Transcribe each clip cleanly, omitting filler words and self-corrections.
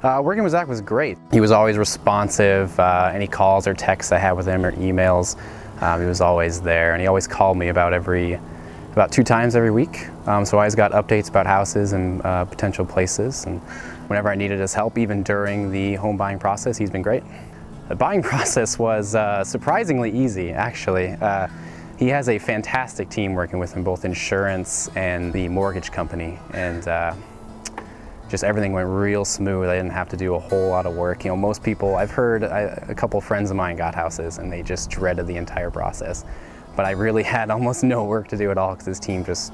Working with Zach was great. He was always responsive. Any calls or texts I had with him or emails, he was always there, and he always called me about 2 times every week. So I always got updates about houses and potential places, and whenever I needed his help, even during the home buying process, he's been great. The buying process was surprisingly easy, actually. He has a fantastic team working with him, both insurance and the mortgage company, and just everything went real smooth. I didn't have to do a whole lot of work. You know, most people, I've heard a couple friends of mine got houses and they just dreaded the entire process. But I really had almost no work to do at all because his team just,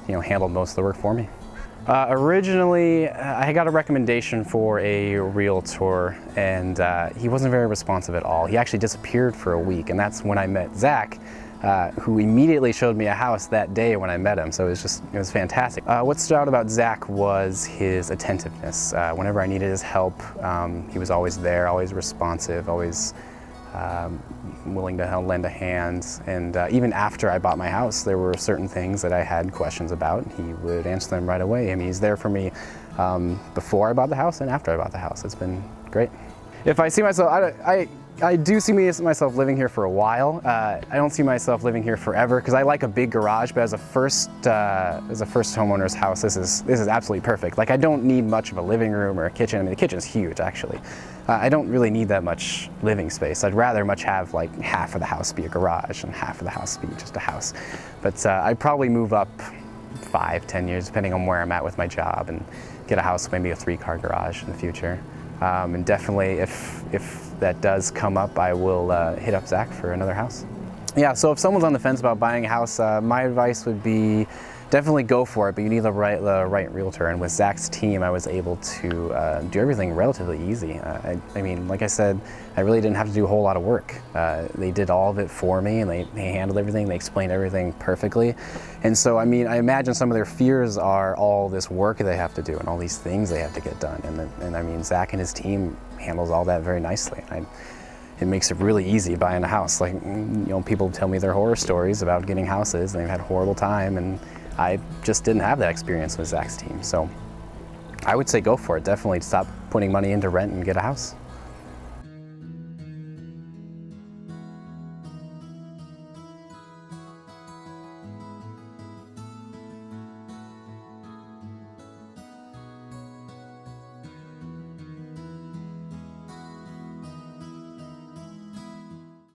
handled most of the work for me. Originally, I got a recommendation for a realtor, and he wasn't very responsive at all. He actually disappeared for a week, and that's when I met Zach, who immediately showed me a house that day when I met him. So it was fantastic. What stood out about Zach was his attentiveness. Whenever I needed his help, he was always there, always responsive, always willing to lend a hand. And even after I bought my house, there were certain things that I had questions about. He would answer them right away. I mean, he's there for me before I bought the house and after I bought the house. It's been great. If I see myself, I do see myself living here for a while. I don't see myself living here forever because I like a big garage, but as a first homeowner's house, this is absolutely perfect. Like, I don't need much of a living room or a kitchen. I mean, the kitchen's huge, actually. I don't really need that much living space. I'd rather much have like half of the house be a garage and half of the house be just a house. But I'd probably move up 5-10 years, depending on where I'm at with my job, and get a house, maybe a 3-car garage in the future. And definitely, if that does come up, I will hit up Zach for another house. Yeah, so if someone's on the fence about buying a house, my advice would be definitely go for it, but you need the right realtor. And with Zach's team, I was able to do everything relatively easy. I mean, like I said, I really didn't have to do a whole lot of work. They did all of it for me, and they handled everything. They explained everything perfectly. And so, I mean, I imagine some of their fears are all this work they have to do and all these things they have to get done. And I mean, Zach and his team handles all that very nicely. It makes it really easy buying a house. Like, people tell me their horror stories about getting houses, and they've had a horrible time, and I just didn't have that experience with Zach's team. So I would say go for it. Definitely stop putting money into rent and get a house.